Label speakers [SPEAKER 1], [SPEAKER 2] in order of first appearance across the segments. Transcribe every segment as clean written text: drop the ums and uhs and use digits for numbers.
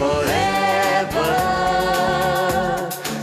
[SPEAKER 1] forever,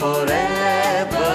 [SPEAKER 1] forever।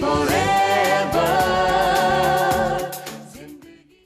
[SPEAKER 1] forever।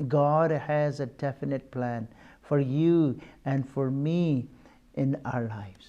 [SPEAKER 2] God has a definite plan for you and for me in our lives.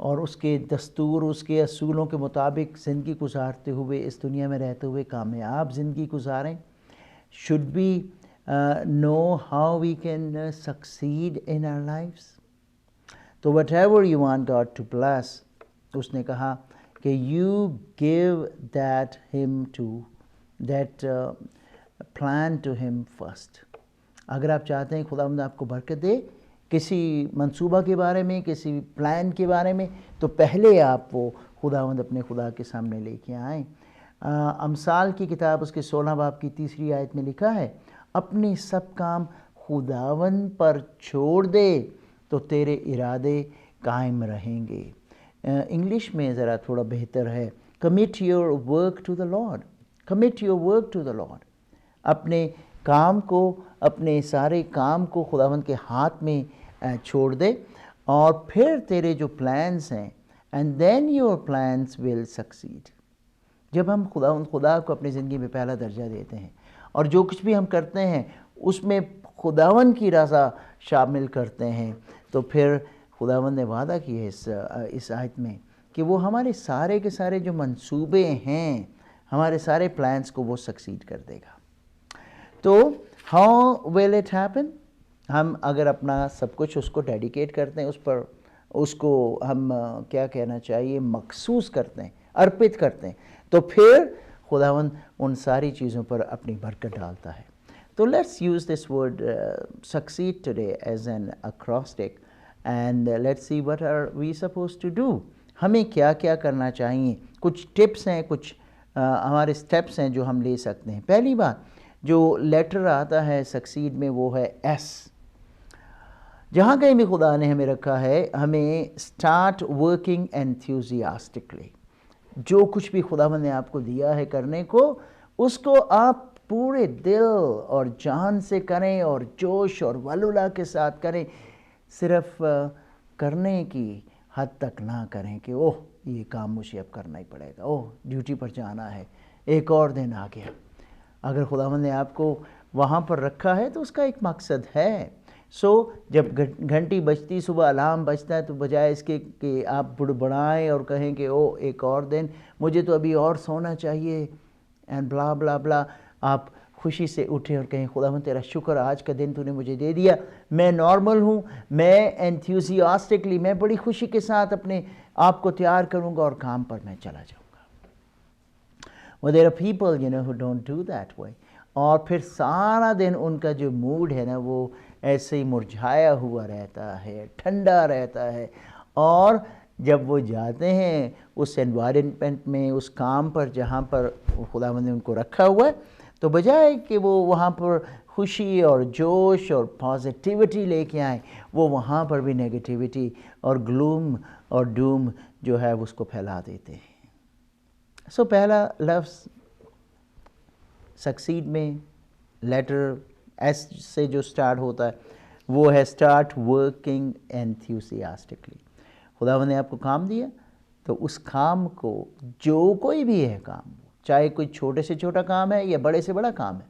[SPEAKER 2] اور اس کے دستور، اس کے اصولوں کے مطابق زندگی گزارتے ہوئے اس دنیا میں رہتے ہوئے کامیاب زندگی گزاریں. should we know how we can succeed in our lives. تو whatever you want God to bless, اس نے کہا کہ you give that plan to him first. اگر آپ چاہتے ہیں خداوند آپ کو برکت دے کسی منصوبہ کے بارے میں، کسی پلان کے بارے میں، تو پہلے آپ وہ خداوند اپنے خدا کے سامنے لے کے آئیں. امثال کی کتاب اس کے 16 باب کی 3 آیت میں لکھا ہے، اپنے سب کام خداوند پر چھوڑ دے تو تیرے ارادے قائم رہیں گے. انگلش میں ذرا تھوڑا بہتر ہے، commit your work to the Lord. commit your work to the Lord. اپنے کام کو، اپنے سارے کام کو خداوند کے ہاتھ میں چھوڑ دے، اور پھر تیرے جو پلانس ہیں and then your plans will succeed. جب ہم خدا کو اپنی زندگی میں پہلا درجہ دیتے ہیں اور جو کچھ بھی ہم کرتے ہیں اس میں خداوند کی رضا شامل کرتے ہیں، تو پھر خداوند نے وعدہ کی ہے اس آیت میں کہ وہ ہمارے سارے کے سارے جو منصوبے ہیں، ہمارے سارے پلانس کو وہ سکسیڈ کر دے گا. تو ہاؤ ول اٹ ہیپن؟ ہم اگر اپنا سب کچھ اس کو ڈیڈیکیٹ کرتے ہیں، اس کو ہم کیا کہنا چاہیے، مخصوص کرتے ہیں، ارپت کرتے ہیں، تو پھر خداوند ان ساری چیزوں پر اپنی برکت ڈالتا ہے. تو let's use this word succeed today as an acrostic and let's see what are we supposed to do. ہمیں کیا کیا کرنا چاہیے، کچھ ٹپس ہیں، کچھ ہمارے سٹیپس ہیں جو ہم لے سکتے ہیں. پہلی بات جو لیٹر آتا ہے سکسیڈ میں وہ ہے ایس. جہاں کہیں بھی خدا نے ہمیں رکھا ہے، ہمیں اسٹارٹ ورکنگ enthusiastically. جو کچھ بھی خداوند نے آپ کو دیا ہے کرنے کو، اس کو آپ پورے دل اور جان سے کریں اور جوش اور ولولہ کے ساتھ کریں. صرف کرنے کی حد تک نہ کریں کہ اوہ یہ کام مجھے اب کرنا ہی پڑے گا، اوہ ڈیوٹی پر جانا ہے، ایک اور دن آ گیا. اگر خداوند نے آپ کو وہاں پر رکھا ہے تو اس کا ایک مقصد ہے. جب گھنٹی بجتی، صبح الارم بجتا ہے، تو بجائے اس کے کہ آپ بڑبڑائیں اور کہیں کہ او ایک اور دن، مجھے تو ابھی اور سونا چاہیے اینڈ بلا بلا بلا، آپ خوشی سے اٹھیں اور کہیں خداوند تیرا شکر، آج کا دن تو نے مجھے دے دیا، میں نارمل ہوں، میں enthusiastically، میں بڑی خوشی کے ساتھ اپنے آپ کو تیار کروں گا اور کام پر میں چلا جاؤں گا. Well, there are people who don't do that way. اور پھر سارا دن ان کا جو موڈ ہے نا وہ ایسے ہی مرجھایا ہوا رہتا ہے، ٹھنڈا رہتا ہے. اور جب وہ جاتے ہیں اس انوائرمنٹ میں، اس کام پر جہاں پر خداوند نے ان کو رکھا ہوا ہے، تو بجائے کہ وہ وہاں پر خوشی اور جوش اور پازیٹیوٹی لے کے آئیں، وہ وہاں پر بھی نیگیٹیوٹی اور گلوم اور ڈوم جو ہے اس کو پھیلا دیتے ہیں. پہلا لفظ سکسیڈ میں لیٹر ایس سے جو سٹارٹ ہوتا ہے وہ ہے اسٹارٹ ورکنگ enthusiastically. خداوند نے آپ کو کام دیا تو اس کام کو، جو کوئی بھی ہے کام، چاہے کوئی چھوٹے سے چھوٹا کام ہے یا بڑے سے بڑا کام ہے،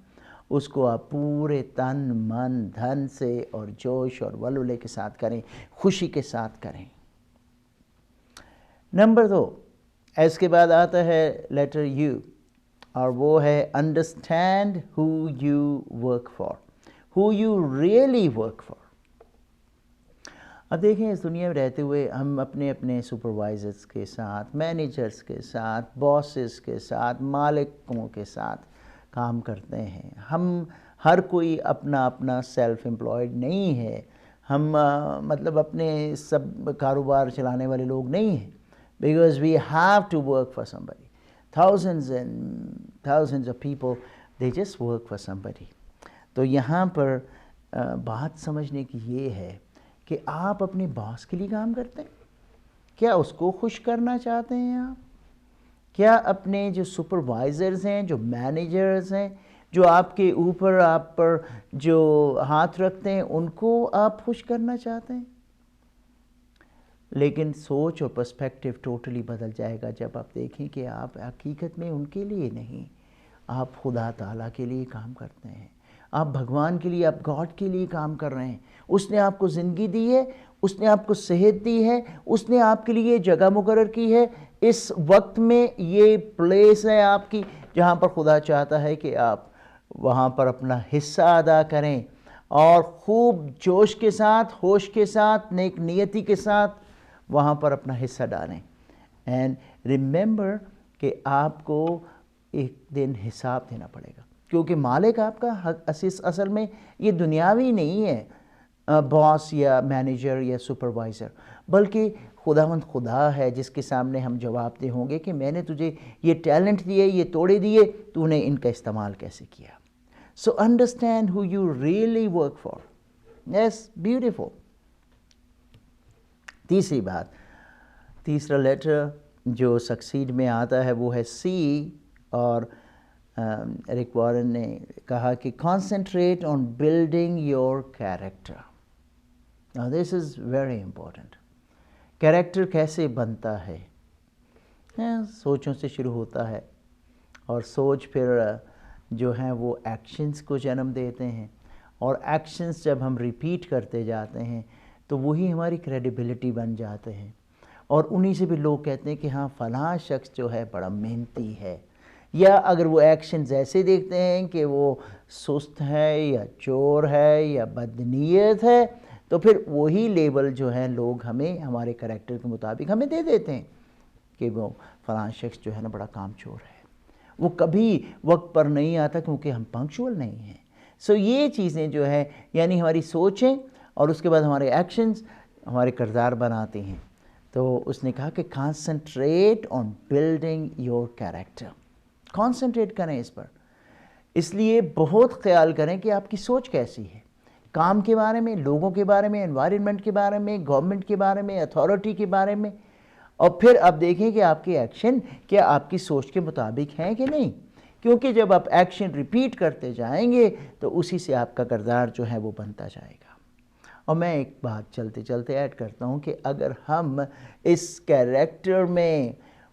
[SPEAKER 2] اس کو آپ پورے تن من دھن سے اور جوش اور ولولے کے ساتھ کریں، خوشی کے ساتھ کریں. نمبر 2، اس کے بعد آتا ہے لیٹر یو، اور وہ ہے understand who you work for, who you really work for. اب دیکھیں اس دنیا میں رہتے ہوئے ہم اپنے اپنے سپروائزرس کے ساتھ، مینیجرس کے ساتھ، باسز کے ساتھ، مالکوں کے ساتھ کام کرتے ہیں. ہم ہر کوئی اپنا اپنا سیلف امپلائڈ نہیں ہے، ہم مطلب اپنے سب کاروبار چلانے والے لوگ نہیں ہیں. Because we have to work for somebody. Thousands and thousands of people, they just work for somebody. تو یہاں پر بات سمجھنے کی یہ ہے کہ آپ اپنے باس کے لیے کام کرتے ہیں، کیا اس کو خوش کرنا چاہتے ہیں آپ؟ کیا اپنے جو سپروائزرز ہیں، جو مینیجرز ہیں، جو آپ کے اوپر آپ پر جو ہاتھ رکھتے ہیں، ان کو آپ خوش کرنا چاہتے ہیں؟ لیکن سوچ اور پرسپیکٹیو ٹوٹلی بدل جائے گا جب آپ دیکھیں کہ آپ حقیقت میں ان کے لیے نہیں، آپ خدا تعالیٰ کے لیے کام کرتے ہیں، آپ بھگوان کے لیے، آپ گاڈ کے لیے کام کر رہے ہیں. اس نے آپ کو زندگی دی ہے، اس نے آپ کو صحت دی ہے, اس نے آپ کے لیے یہ جگہ مقرر کی ہے, اس وقت میں یہ پلیس ہے آپ کی جہاں پر خدا چاہتا ہے کہ آپ وہاں پر اپنا حصہ ادا کریں اور خوب جوش کے ساتھ, ہوش کے ساتھ, نیک نیتی کے ساتھ وہاں پر اپنا حصہ ڈالیں. اینڈ ریممبر کہ آپ کو ایک دن حساب دینا پڑے گا, کیونکہ مالک آپ کا اصل میں یہ دنیاوی نہیں ہے, باس یا مینیجر یا سپروائزر, بلکہ خداوند خدا ہے جس کے سامنے ہم جواب دہ ہوں گے کہ میں نے تجھے یہ ٹیلنٹ دیے, یہ توڑے دیے, تو نے ان کا استعمال کیسے کیا. So understand who you really work for. Yes, beautiful. تیسری بات, تیسرا لیٹر جو سکسیڈ میں آتا ہے وہ ہے سی, اور ریک وارن نے کہا کہ concentrate on building your character. Now this is very important. Character کیسے بنتا ہے؟ سوچوں سے شروع ہوتا ہے, اور سوچ پھر جو ہیں وہ ایکشنز کو جنم دیتے ہیں, اور ایکشنز جب ہم ریپیٹ کرتے جاتے ہیں تو وہی ہماری کریڈیبلٹی بن جاتے ہیں, اور انہی سے بھی لوگ کہتے ہیں کہ ہاں فلاں شخص جو ہے بڑا محنتی ہے. یا اگر وہ ایکشنز ایسے دیکھتے ہیں کہ وہ سست ہے یا چور ہے یا بدنیت ہے, تو پھر وہی لیبل جو ہے لوگ ہمیں ہمارے کریکٹر کے مطابق ہمیں دے دیتے ہیں کہ وہ فلاں شخص جو ہے نا بڑا کام چور ہے, وہ کبھی وقت پر نہیں آتا کیونکہ ہم پنکچول نہیں ہیں. سو یہ چیزیں جو ہے یعنی ہماری سوچیں اور اس کے بعد ہمارے ایکشنز ہمارے کردار بناتے ہیں. تو اس نے کہا کہ concentrate on building your character. Concentrate کریں اس پر, اس لیے بہت خیال کریں کہ آپ کی سوچ کیسی ہے, کام کے بارے میں, لوگوں کے بارے میں, انوائرمنٹ کے بارے میں, گورنمنٹ کے بارے میں, اتھارٹی کے بارے میں, اور پھر آپ دیکھیں کہ آپ کے ایکشن کیا آپ کی سوچ کے مطابق ہیں کہ نہیں, کیونکہ جب آپ ایکشن ریپیٹ کرتے جائیں گے تو اسی سے آپ کا کردار جو ہے وہ بنتا جائے گا. اور میں ایک بات چلتے چلتے ایڈ کرتا ہوں کہ اگر ہم اس کیریکٹر میں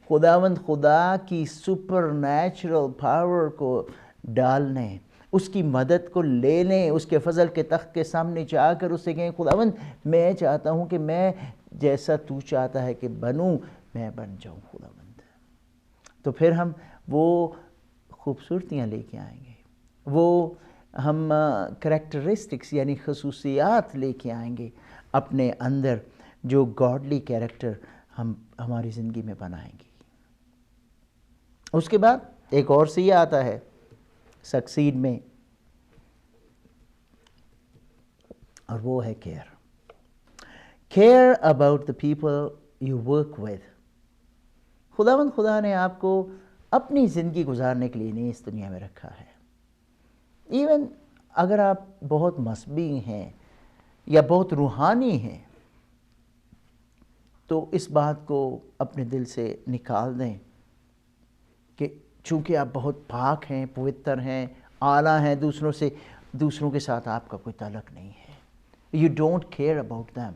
[SPEAKER 2] خداوند خدا کی سپر نیچرل پاور کو ڈالنے, اس کی مدد کو لے لیں, اس کے فضل کے تخت کے سامنے جا کر اس سے کہیں خداوند میں چاہتا ہوں کہ میں جیسا تو چاہتا ہے کہ بنوں میں بن جاؤں خداوند, تو پھر ہم وہ خوبصورتیاں لے کے آئیں گے, وہ ہم کریکٹرسٹکس یعنی خصوصیات لے کے آئیں گے اپنے اندر جو گاڈلی کیریکٹر ہم ہماری زندگی میں بنائیں گے. اس کے بعد ایک اور سی آتا ہے سکسیڈ میں, اور وہ ہے care. Care about the people you work with. خداوند خدا نے آپ کو اپنی زندگی گزارنے کے لیے نہیں اس دنیا میں رکھا ہے. ایون اگر آپ بہت مذہبی ہیں یا بہت روحانی ہیں تو اس بات کو اپنے دل سے نکال دیں کہ چونکہ آپ بہت پاک ہیں, پوتر ہیں, اعلیٰ ہیں, دوسروں کے ساتھ آپ کا کوئی تعلق نہیں ہے. You don't care about them.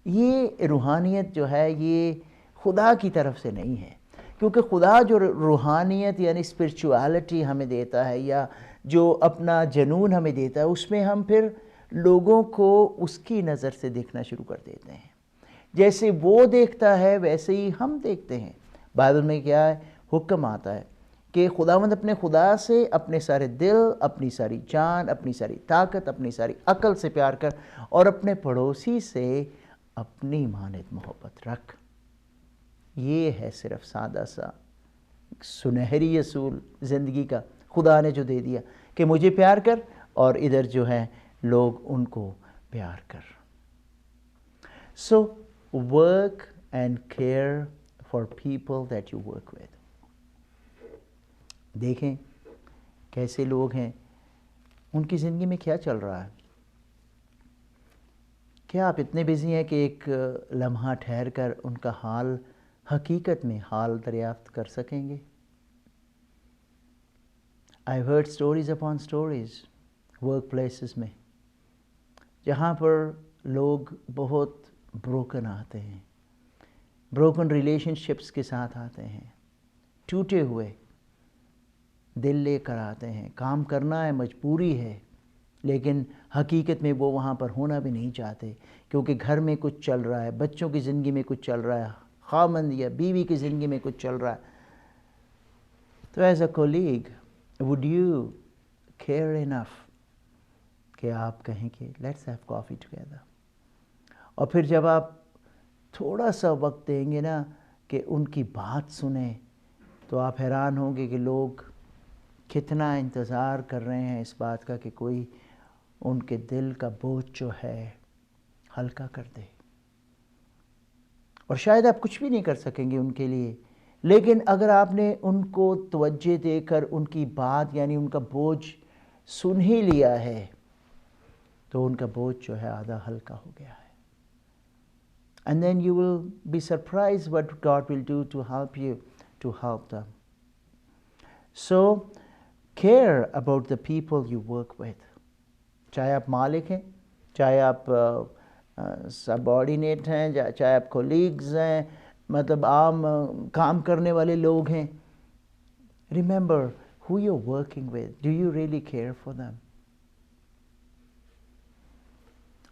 [SPEAKER 2] یہ روحانیت جو ہے یہ خدا کی طرف سے نہیں ہے, کیونکہ خدا جو روحانیت یعنی اسپرچوالٹی ہمیں دیتا ہے یا جو اپنا جنون ہمیں دیتا ہے, اس میں ہم پھر لوگوں کو اس کی نظر سے دیکھنا شروع کر دیتے ہیں. جیسے وہ دیکھتا ہے ویسے ہی ہم دیکھتے ہیں. بائبل میں کیا ہے, حکم آتا ہے کہ خداوند اپنے خدا سے اپنے سارے دل, اپنی ساری جان, اپنی ساری طاقت, اپنی ساری عقل سے پیار کر, اور اپنے پڑوسی سے اپنی مانند محبت رکھ. یہ ہے صرف سادہ سا سنہری اصول زندگی کا خدا نے جو دے دیا کہ مجھے پیار کر اور ادھر جو ہے لوگ ان کو پیار کر. So work and care for people that you work with. دیکھیں کیسے لوگ ہیں, ان کی زندگی میں کیا چل رہا ہے. کیا آپ اتنے بزی ہیں کہ ایک لمحہ ٹھہر کر ان کا حال, حقیقت میں حال دریافت کر سکیں گے؟ I've heard stories upon stories work places میں, جہاں پر لوگ بہت بروکن آتے ہیں, بروکن ریلیشن شپس کے ساتھ آتے ہیں, ٹوٹے ہوئے دل لے کر آتے ہیں. کام کرنا ہے, مجبوری ہے, لیکن حقیقت میں وہ وہاں پر ہونا بھی نہیں چاہتے، کیونکہ گھر میں کچھ چل رہا ہے، بچوں کی زندگی میں کچھ چل رہا ہے، خاوند یا بیوی کی زندگی میں کچھ چل رہا ہے. تو as a colleague would you care enough کہ آپ کہیں کہ لیٹس ہیو کافی ٹوگیدر. اور پھر جب آپ تھوڑا سا وقت دیں گے نا کہ ان کی بات سنیں تو آپ حیران ہوں گے کہ لوگ کتنا انتظار کر رہے ہیں اس بات کا کہ کوئی ان کے دل کا بوجھ جو ہے ہلکا کر دے. اور شاید آپ کچھ بھی نہیں کر سکیں گے ان کے لیے، لیکن اگر آپ نے ان کو توجہ دے کر ان کی بات یعنی ان کا بوجھ سن ہی لیا ہے تو ان کا بوجھ جو ہے آدھا ہلکا ہو گیا ہے. And then you will be surprised what God will do to help you, to help them. So, care about the people you work with. چاہے آپ مالک ہیں، چاہے آپ سبارڈینیٹ ہیں، چاہے آپ کولیگز ہیں، مطلب عام کام کرنے والے لوگ ہیں. Remember who you're working with. Do you really care for them?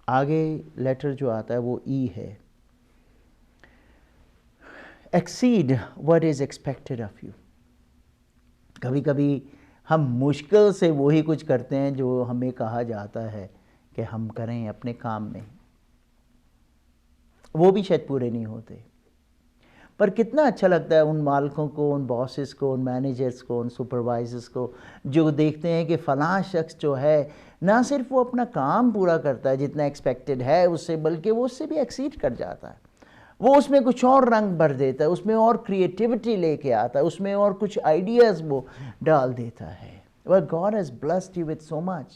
[SPEAKER 2] آگے لیٹر جو آتا ہے وہ ای ہے. Exceed what is expected of you. کبھی کبھی ہم مشکل سے وہی کچھ کرتے ہیں جو ہمیں کہا جاتا ہے کہ ہم کریں اپنے کام میں، وہ بھی شاید پورے نہیں ہوتے. پر کتنا اچھا لگتا ہے ان مالکوں کو، ان باسز کو، ان مینیجرز کو، ان سپروائزرز کو جو دیکھتے ہیں کہ فلاں شخص جو ہے نہ صرف وہ اپنا کام پورا کرتا ہے جتنا ایکسپیکٹڈ ہے اس سے، بلکہ وہ اس سے بھی ایکسیڈ کر جاتا ہے. وہ اس میں کچھ اور رنگ بھر دیتا ہے، اس میں اور کریٹیوٹی لے کے آتا ہے، اس میں اور کچھ آئیڈیاز وہ ڈال دیتا ہے. Well, God has blessed you with so much.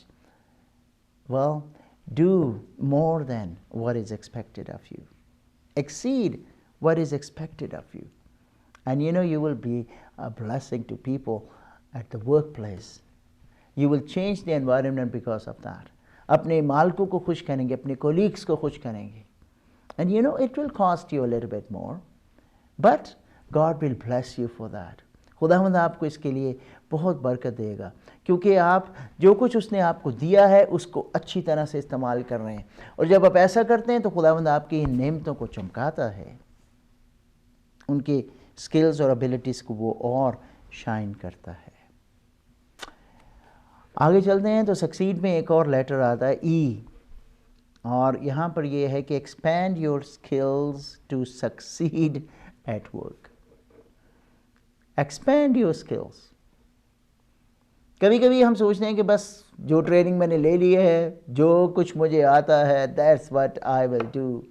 [SPEAKER 2] Well, do more than what is expected of you. Exceed what is expected of you. And you will be a blessing to people at the workplace. You will change the environment because of that. اپنے مالکوں کو خوش کریں گے، اپنے colleagues کو خوش کریں گے. And it will cost you a little bit more, but God will bless you for that. خداوند آپ کو اس کے لیے بہت برکت دے گا، کیونکہ آپ جو کچھ اس نے آپ کو دیا ہے اس کو اچھی طرح سے استعمال کر رہے ہیں. اور جب آپ ایسا کرتے ہیں تو خداوند آپ کی ان نعمتوں کو چمکاتا ہے، ان کے سکلز اور ابیلٹیز کو وہ اور شائن کرتا ہے. آگے چلتے ہیں تو سکسیڈ میں ایک اور لیٹر آتا ہے ای، اور یہاں پر یہ ہے کہ expand your skills to succeed at work. Expand your skills. کبھی کبھی ہم سوچتے ہیں کہ بس جو ٹریننگ میں نے لے لی ہے، جو کچھ مجھے آتا ہے، that's what I will do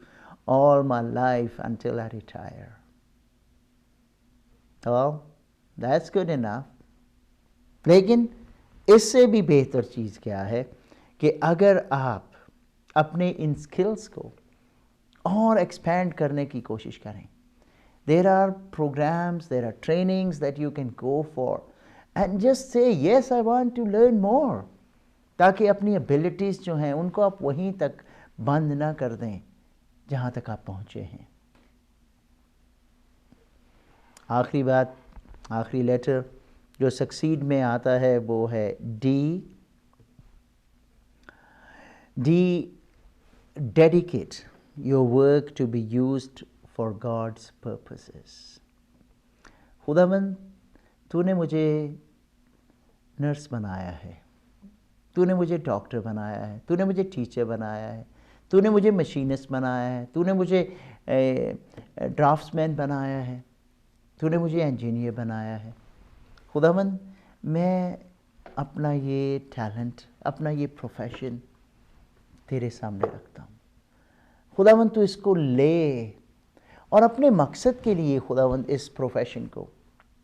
[SPEAKER 2] all my life until I retire. Well, that's good enough. لیکن اس سے بھی بہتر چیز کیا ہے کہ اگر آپ اپنے ان سکلز کو اور ایکسپینڈ کرنے کی کوشش کریں. There are programs, there are trainings that you can go for and just say, yes, I want to learn more. تاکہ اپنی ابیلٹیز جو ہیں ان کو آپ وہیں تک بند نہ کر دیں جہاں تک آپ پہنچے ہیں. آخری بات، آخری لیٹر جو سکسیڈ میں آتا ہے وہ ہے ڈی. Dedicate your work to be used for God's purposes. خداوند تو نے مجھے نرس بنایا ہے، تو نے مجھے ڈاکٹر بنایا ہے، تو نے مجھے ٹیچر بنایا ہے، تو نے مجھے مشینسٹ بنایا ہے، تو نے مجھے ڈرافٹس مین بنایا ہے، تو نے مجھے انجینئر بنایا ہے. خداوند میں اپنا یہ ٹیلنٹ، اپنا یہ پروفیشن تیرے سامنے رکھتا ہوں. خداوند تو اس کو لے اور اپنے مقصد کے لیے خداوند اس پروفیشن کو،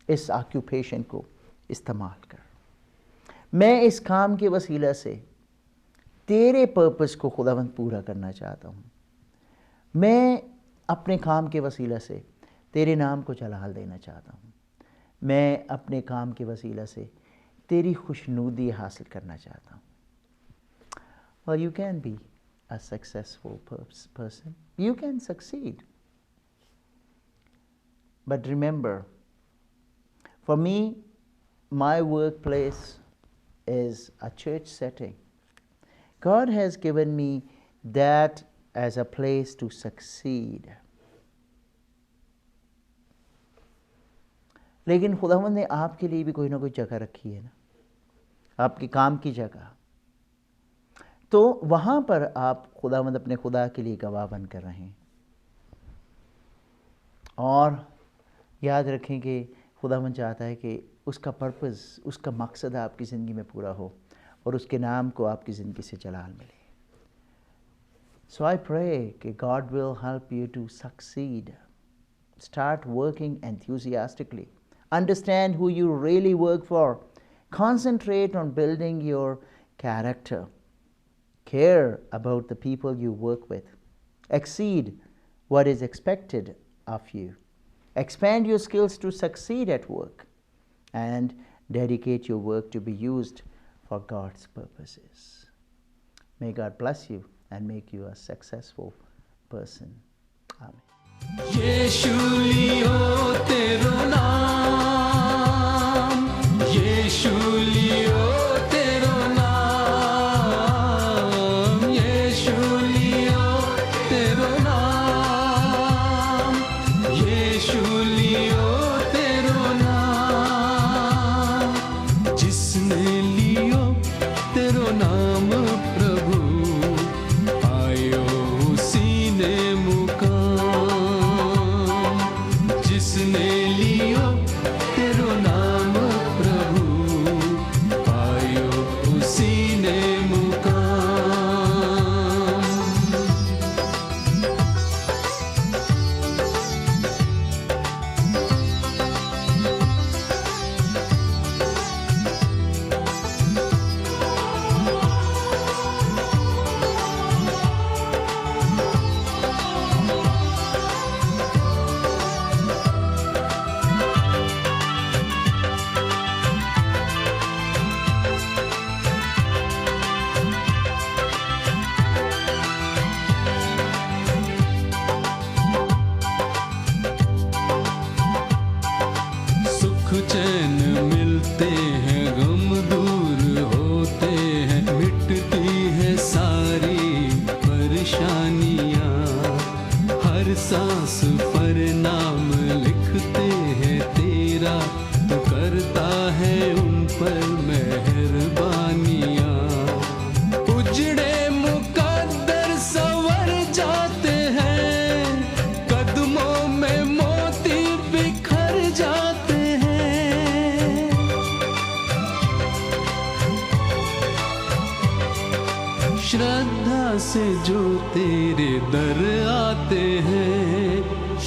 [SPEAKER 2] اس آکیوپیشن کو استعمال کر. میں اس کام کے وسیلہ سے تیرے پرپس کو خداوند پورا کرنا چاہتا ہوں. میں اپنے کام کے وسیلہ سے تیرے نام کو جلال دینا چاہتا ہوں. میں اپنے کام کے وسیلہ سے تیری خوشنودی حاصل کرنا چاہتا ہوں. Well, you can be a successful person. You can succeed. But remember, for me, my workplace is a church setting. God has given me that as a place to succeed. لیکن خداوند نے آپ کے لیے بھی کوئی نہ کوئی جگہ رکھی ہے نا، آپ کے کام کی جگہ. تو وہاں پر آپ خداوند اپنے خدا کے لیے گواہ بن کر رہیں. اور یاد رکھیں کہ خداوند چاہتا ہے کہ اس کا پرپز، اس کا مقصد آپ کی زندگی میں پورا ہو اور اس کے نام کو آپ کی زندگی سے جلال ملے. So I pray کہ God will help you to succeed. Start working enthusiastically. Understand who you really work for. Concentrate on building your character. Care about the people you work with. Exceed what is expected of you. Expand your skills to succeed at work. And dedicate your work to be used for God's purposes. May God bless you and make you a successful person. Amen.
[SPEAKER 1] Yeshu لیو تیرو نام، یشو لیو تیرو نام، یشو لیو تیرو نام، یشو لیو تیرو نام، جس نے لیو تیرو نام پربھو آئیو اسی نے مقام، جس نے لیو تیرو نام پربھو آئیو اسی نے مقام. سکھ چین ملتے ہیں، غم دور ہوتے ہیں، مٹتی ہیں ساری پریشانیاں، ہر سانس پر نام لکھتے ہیں تیرا، تو کرتا ہے ان پر مہربانیاں. اجڑے مقدر سنور جاتے ہیں، قدموں میں موتی بکھر جاتے ہیں. شردھا سے جو تیرے در آتے ہیں،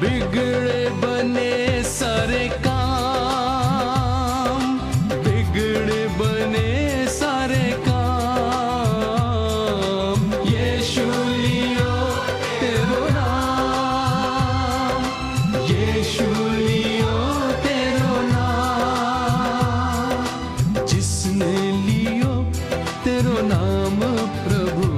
[SPEAKER 1] بگڑے بنے سارے کام، بگڑے بنے سارے کام، یشو لیو تیرو نام، یشو لیو تیرو نام، جس نے لیو تیرو نام پربھو